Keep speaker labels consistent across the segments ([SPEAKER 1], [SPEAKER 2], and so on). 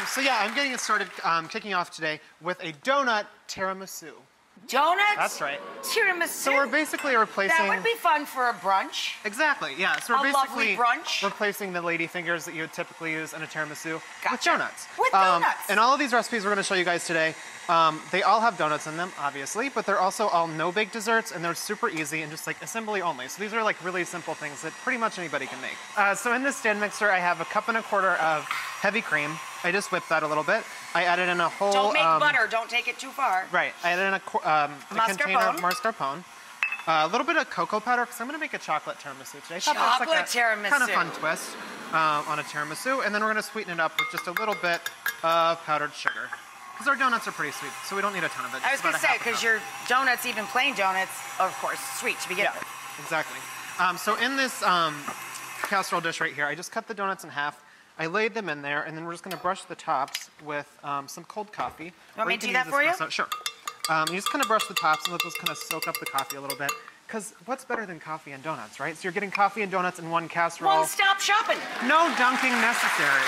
[SPEAKER 1] So yeah, I'm getting it started, kicking off today with a donut tiramisu.
[SPEAKER 2] Donuts?
[SPEAKER 1] That's right.
[SPEAKER 2] Tiramisu?
[SPEAKER 1] So we're basically replacing...
[SPEAKER 2] That would be fun for a brunch.
[SPEAKER 1] Exactly, yeah. So we're
[SPEAKER 2] lovely
[SPEAKER 1] basically
[SPEAKER 2] brunch.
[SPEAKER 1] replacing the lady fingers that you would typically use in a tiramisu
[SPEAKER 2] Gotcha.
[SPEAKER 1] with donuts.
[SPEAKER 2] With donuts.
[SPEAKER 1] And all of these recipes we're going to show you guys today, they all have donuts in them, obviously, but they're also all no-bake desserts, and they're super easy and just like assembly only. So these are like really simple things that pretty much anybody can make. So in this stand mixer, I have a 1.25 cups of heavy cream. I just whipped that a little bit. I added in a whole...
[SPEAKER 2] Don't make butter. Don't take it too far.
[SPEAKER 1] Right. I added in a container of mascarpone. A little bit of cocoa powder, because I'm going to make a chocolate tiramisu today.
[SPEAKER 2] Chocolate tiramisu.
[SPEAKER 1] Kind of fun twist on a tiramisu. And then we're going to sweeten it up with just a little bit of powdered sugar. Because our donuts are pretty sweet, so we don't need a ton of it.
[SPEAKER 2] I was going to say, because your donuts, even plain donuts, are, of course, sweet to begin with.
[SPEAKER 1] Exactly. So in this casserole dish right here, I just cut the donuts in half. I laid them in there, and then we're just going to brush the tops with some cold coffee.
[SPEAKER 2] You want me to do that for you?
[SPEAKER 1] Sure. You just kind of brush the tops and let those kind of soak up the coffee a little bit. Because what's better than coffee and donuts, right? So you're getting coffee and donuts in one casserole.
[SPEAKER 2] One-stop shopping.
[SPEAKER 1] No dunking necessary.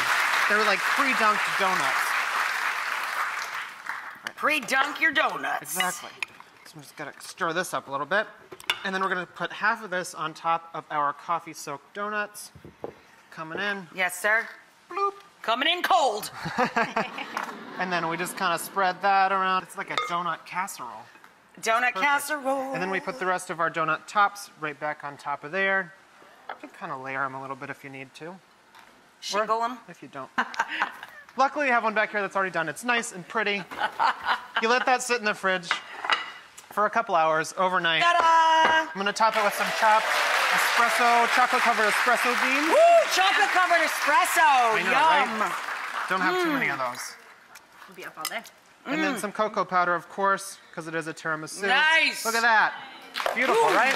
[SPEAKER 1] They're like pre-dunked donuts.
[SPEAKER 2] Pre-dunk your donuts.
[SPEAKER 1] Exactly. So I'm just going to stir this up a little bit. And then we're going to put half of this on top of our coffee-soaked donuts. Coming in.
[SPEAKER 2] Yes, sir.
[SPEAKER 1] Bloop.
[SPEAKER 2] Coming in cold.
[SPEAKER 1] And then we just kind of spread that around. It's like a donut casserole.
[SPEAKER 2] Donut casserole.
[SPEAKER 1] And then we put the rest of our donut tops right back on top of there. You can kind of layer them a little bit if you need to.
[SPEAKER 2] Shingle them.
[SPEAKER 1] If you don't. Luckily, I have one back here that's already done. It's nice and pretty. You let that sit in the fridge for a couple hours overnight.
[SPEAKER 2] Ta-da!
[SPEAKER 1] I'm going to top it with some chopped espresso, chocolate-covered espresso beans.
[SPEAKER 2] Woo! Chocolate-covered espresso.
[SPEAKER 1] I know,
[SPEAKER 2] Yum.
[SPEAKER 1] right? Don't have too many of those.
[SPEAKER 3] We'll be up all day.
[SPEAKER 1] And then some cocoa powder, of course, because it is a tiramisu.
[SPEAKER 2] Nice.
[SPEAKER 1] Look at that. Beautiful, right?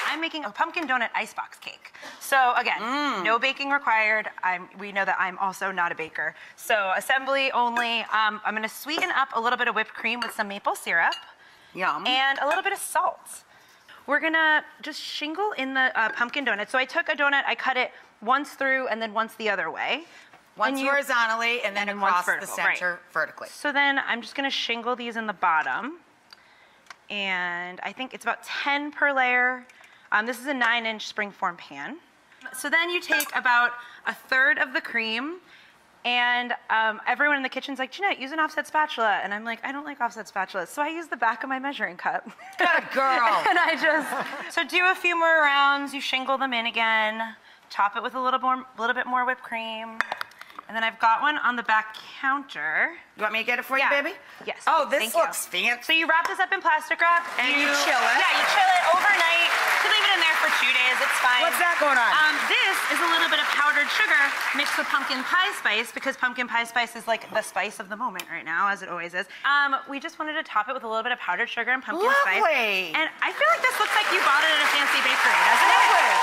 [SPEAKER 3] I'm making a pumpkin donut icebox cake. So again, no baking required. We know that I'm also not a baker. So assembly only. I'm going to sweeten up a little bit of whipped cream with some maple syrup.
[SPEAKER 2] Yum.
[SPEAKER 3] And a little bit of salt. We're going to just shingle in the pumpkin donut. So I took a donut, I cut it once through and then once the other way.
[SPEAKER 2] Once horizontally and then across the
[SPEAKER 3] vertical,
[SPEAKER 2] center vertically.
[SPEAKER 3] So then I'm just going to shingle these in the bottom. And I think it's about 10 per layer. This is a 9-inch springform pan. So then you take about 1/3 of the cream, and everyone in the kitchen's like, Jeanette, use an offset spatula. And I'm like, I don't like offset spatulas. So I use the back of my measuring cup.
[SPEAKER 2] Good girl.
[SPEAKER 3] And I just, so do a few more rounds, you shingle them in again, top it with a little bit more whipped cream. And then I've got one on the back counter.
[SPEAKER 2] You want me to get it for you, baby?
[SPEAKER 3] Yes.
[SPEAKER 2] Oh, this
[SPEAKER 3] Thank
[SPEAKER 2] looks
[SPEAKER 3] you.
[SPEAKER 2] fancy.
[SPEAKER 3] So you wrap this up in plastic wrap.
[SPEAKER 2] And you chill it?
[SPEAKER 3] Yeah, you chill it overnight. You leave it in there for 2 days. It's fine.
[SPEAKER 2] What's that going on?
[SPEAKER 3] This is a little bit of powdered sugar mixed with pumpkin pie spice, because pumpkin pie spice is like the spice of the moment right now, as it always is. We just wanted to top it with a little bit of powdered sugar and pumpkin spice.
[SPEAKER 2] Lovely.
[SPEAKER 3] And I feel like this looks like you bought it at a fancy bakery, doesn't it?
[SPEAKER 2] Lovely.